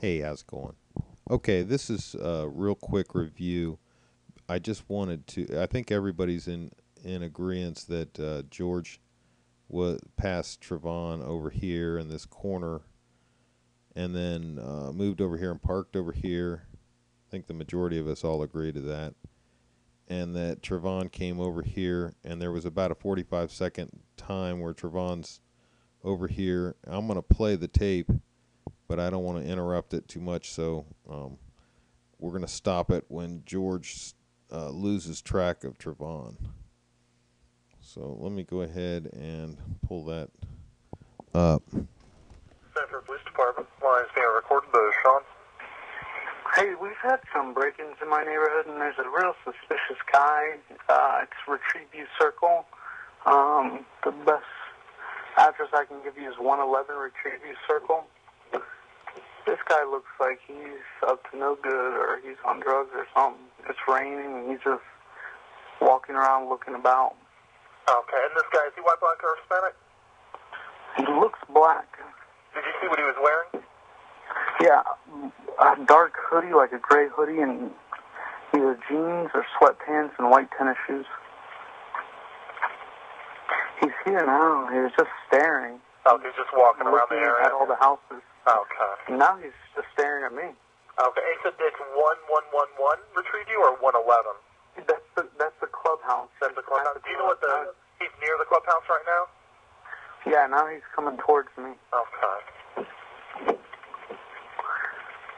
Hey, how's it going? Okay, this is a real quick review. I just wanted to. I think everybody's in agreement that George was passed Trayvon over here in this corner, and then moved over here and parked over here. I think the majority of us all agree to that, and that Trayvon came over here, and there was about a 45-second time where Trayvon's over here. I'm gonna play the tape, but I don't want to interrupt it too much, so we're going to stop it when George loses track of Trayvon. So let me go ahead and pull that up. Central Police Department, lines being recorded, Sean. Hey, we've had some break-ins in my neighborhood, and there's a real suspicious guy. It's Retrieve View Circle. The best address I can give you is 111 Retrieve View Circle. This guy looks like he's up to no good, or he's on drugs or something. It's raining, and he's just walking around looking about. Okay, and this guy, is he white, black, or Hispanic? He looks black. Did you see what he was wearing? Yeah, a dark hoodie, like a gray hoodie, and either jeans or sweatpants and white tennis shoes. He's here now. He was just staring. Oh, he's just walking around the area? At all the houses. Okay. Now he's just staring at me. Okay, he said it's 1111 Retrieve You or 111? That's the clubhouse. That's the clubhouse. Do you know what he's near the clubhouse right now? Yeah, now he's coming towards me. Okay.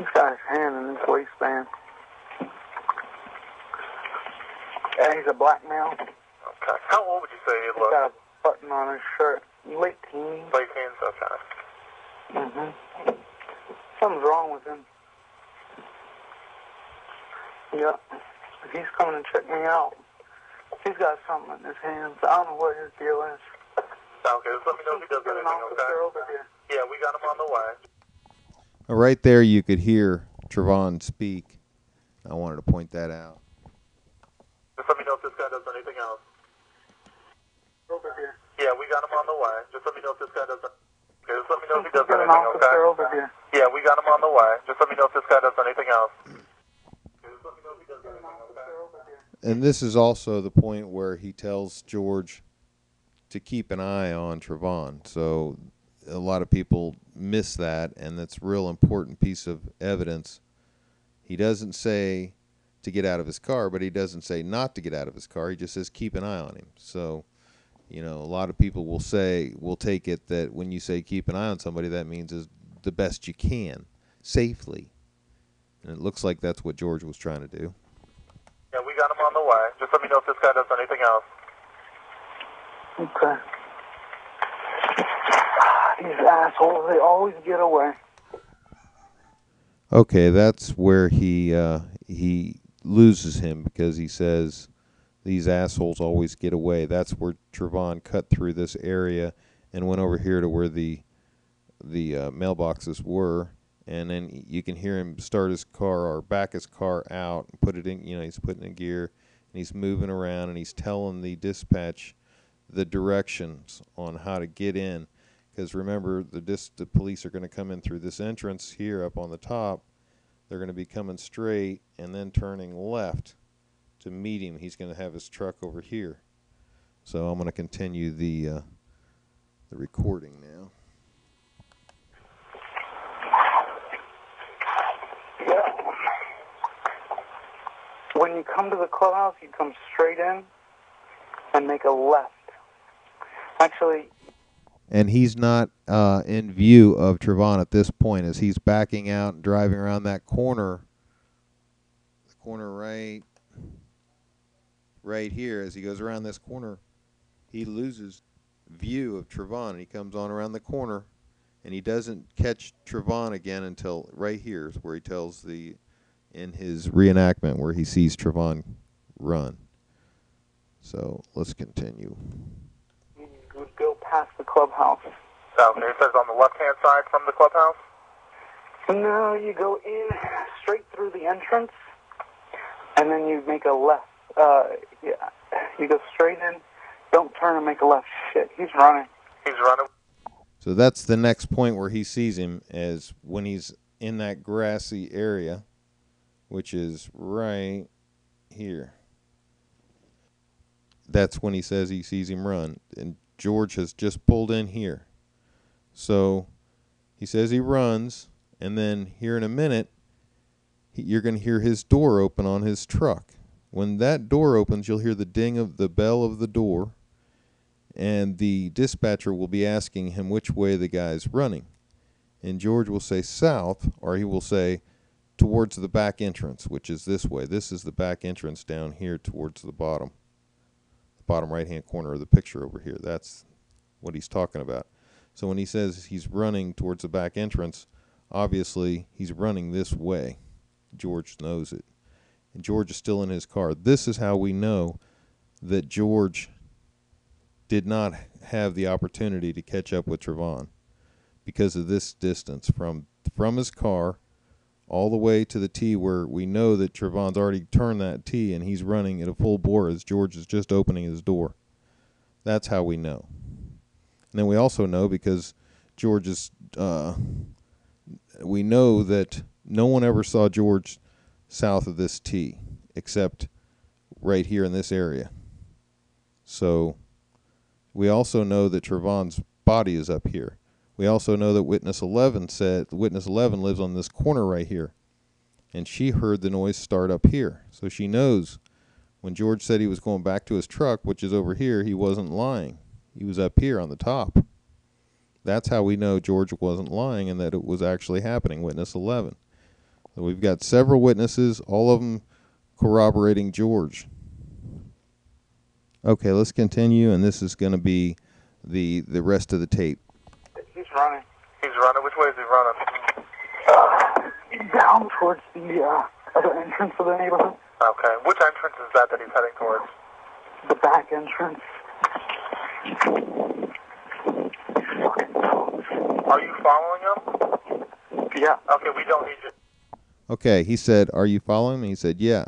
He's got his hand in his waistband. Yeah, he's a black male. Okay. How old would you say he He's looks? got a button on his shirt. Late teens. Late teens, okay. Something's wrong with him. Yeah. He's coming to check me out. He's got something in his hands. I don't know what his deal is. Okay, just let me know if he does anything, okay? Yeah, we got him on the way. Right there you could hear Trayvon speak. I wanted to point that out. Just let me know if this guy does anything else. Over here. Yeah, we got him on the way. Just let me know if this guy does. Okay, just let me know if he does Get an anything, officer okay? over here. Yeah, we got him on the way. Just let me know if this guy does anything else. Okay, just let me know if he does anything, okay? And this is also the point where he tells George to keep an eye on Trayvon. So a lot of people miss that, and that's a real important piece of evidence. He doesn't say to get out of his car, but he doesn't say not to get out of his car. He just says keep an eye on him. So, you know, a lot of people will take it that when you say keep an eye on somebody, that means is the best you can, safely. And it looks like that's what George was trying to do. Yeah, we got him on the way. Just let me know if this guy does anything else. Okay. These assholes, they always get away. Okay, that's where he loses him, because he says these assholes always get away. That's where Trayvon cut through this area and went over here to where the mailboxes were, and then you can hear him start his car or back his car out and put it in. You know, he's putting it in gear and he's moving around and he's telling the dispatch the directions on how to get in. Because remember, the police are going to come in through this entrance here up on the top. They're going to be coming straight and then turning left to meet him. He's going to have his truck over here. So I'm going to continue the recording now. Yeah. When you come to the clubhouse, you come straight in and make a left. Actually... And he's not in view of Trayvon at this point as he's backing out and driving around that corner. The corner right here. As he goes around this corner, he loses view of Trayvon, and he comes on around the corner, and he doesn't catch Trayvon again until right here is where he tells in his reenactment where he sees Trayvon run. So let's continue. Would go past the clubhouse. Okay, it says on the left-hand side from the clubhouse? No, you go in straight through the entrance, and then you make a left. You go straight in, don't turn and make a left. Shit, he's running. He's running. So that's the next point where he sees him, as when he's in that grassy area, which is right here. That's when he says he sees him run. And George has just pulled in here. So he says he runs, and then here in a minute, you're going to hear his door open on his truck. When that door opens, you'll hear the ding of the bell of the door, and the dispatcher will be asking him which way the guy's running. And George will say south, or he will say towards the back entrance, which is this way. This is the back entrance down here towards the bottom right-hand corner of the picture over here. That's what he's talking about. So when he says he's running towards the back entrance, obviously he's running this way. George knows it. And George is still in his car. This is how we know that George did not have the opportunity to catch up with Trayvon, because of this distance from his car all the way to the tee, where we know that Trayvon's already turned that tee and he's running at a full bore as George is just opening his door. That's how we know. And then we also know because George is, we know that no one ever saw George south of this tee except right here in this area. So we also know that Trayvon's body is up here. We also know that Witness 11 lives on this corner right here, and she heard the noise start up here. So she knows when George said he was going back to his truck, which is over here, he wasn't lying. He was up here on the top. That's how we know George wasn't lying and that it was actually happening, Witness 11. So we've got several witnesses, all of them corroborating George. Okay, let's continue, and this is going to be the rest of the tape. He's running. He's running. Which way is he running? Down towards the other entrance of the neighborhood. Okay. Which entrance is that he's heading towards? The back entrance. Are you following him? Yeah. Okay, we don't need you. Okay, he said, "Are you following me?" He said, "Yeah."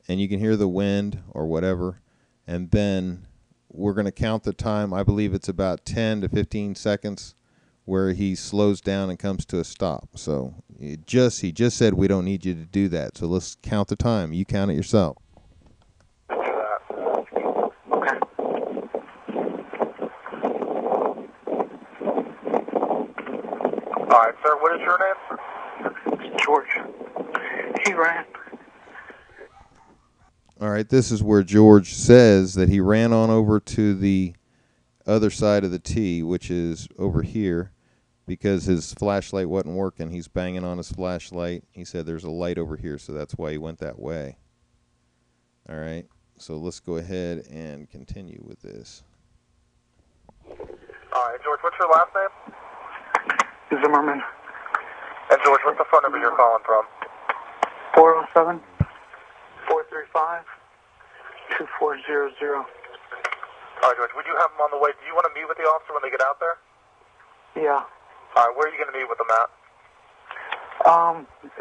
And you can hear the wind or whatever. And then we're going to count the time. I believe it's about 10 to 15 seconds where he slows down and comes to a stop. So he just said we don't need you to do that. So let's count the time. You count it yourself. Do that. Okay. All right, sir. What is your name? George. He ran. All right, this is where George says that he ran on over to the other side of the tee, which is over here, because his flashlight wasn't working. He's banging on his flashlight. He said there's a light over here, so that's why he went that way. All right, so let's go ahead and continue with this. All right, George. What's your last name? Zimmerman. And George, what's the phone number you're calling from? 407 435 2400. All right, George. Would you have them on the way? Do you want to meet with the officer when they get out there? Yeah. All right. Where are you going to meet with them at?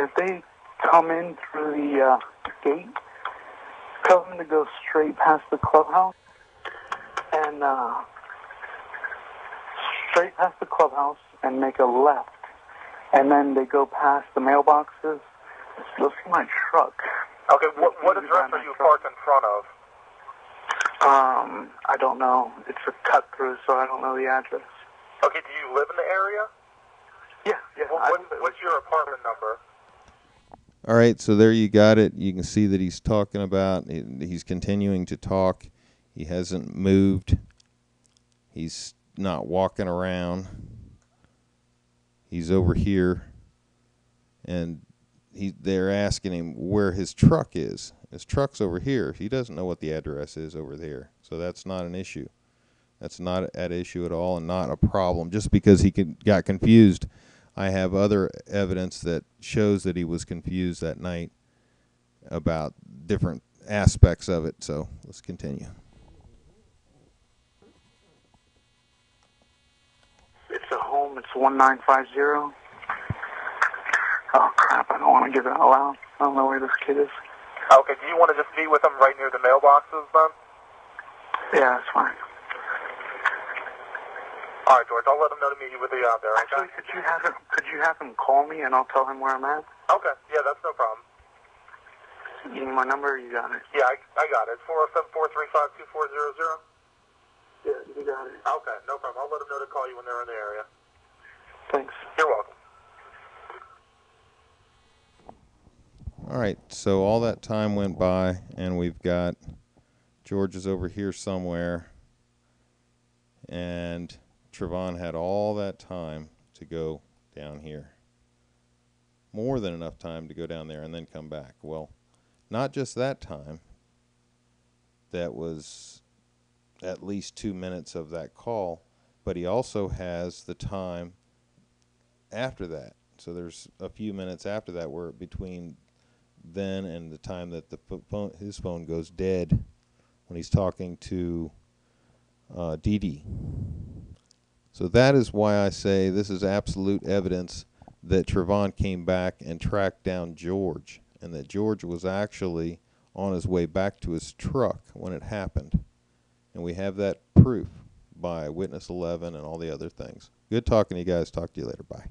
If they come in through the gate, tell them to go straight past the clubhouse and make a left. And then they go past the mailboxes. They'll see my truck. Okay. What address are you parked in front of? I don't know. It's a cut through, so I don't know the address. Okay. Do you live in the area? Yeah. What's your apartment number? All right, so there you got it. You can see that he's talking about, he's continuing to talk. He hasn't moved. He's not walking around. He's over here, and they're asking him where his truck is. His truck's over here. He doesn't know what the address is over there, so that's not an issue. That's not an issue at all and not a problem. Just because he got confused, I have other evidence that shows that he was confused that night about different aspects of it. So let's continue. It's a home. It's 1950. Oh, crap. I don't want to give it out loud. I don't know where this kid is. Okay. Do you want to just meet with them right near the mailboxes then? Yeah, that's fine. All right, George. I'll let him know to meet you with you out there. Actually, Okay? could you have him call me and I'll tell him where I'm at? Okay. Yeah, that's no problem. You need my number? You got it. Yeah, I got it. 407-435-2400. Yeah, you got it. Okay, no problem. I'll let them know to call you when they're in the area. Thanks. You're welcome. All right, so all that time went by, and we've got George is over here somewhere, and Trayvon had all that time to go down here. More than enough time to go down there and then come back. Well, not just that time. That was at least 2 minutes of that call, but he also has the time after that. So there's a few minutes after that where between then and the time that his phone goes dead when he's talking to Dee Dee. So that is why I say this is absolute evidence that Trayvon came back and tracked down George, and that George was actually on his way back to his truck when it happened. And we have that proof by Witness 11 and all the other things. Good talking to you guys. Talk to you later. Bye.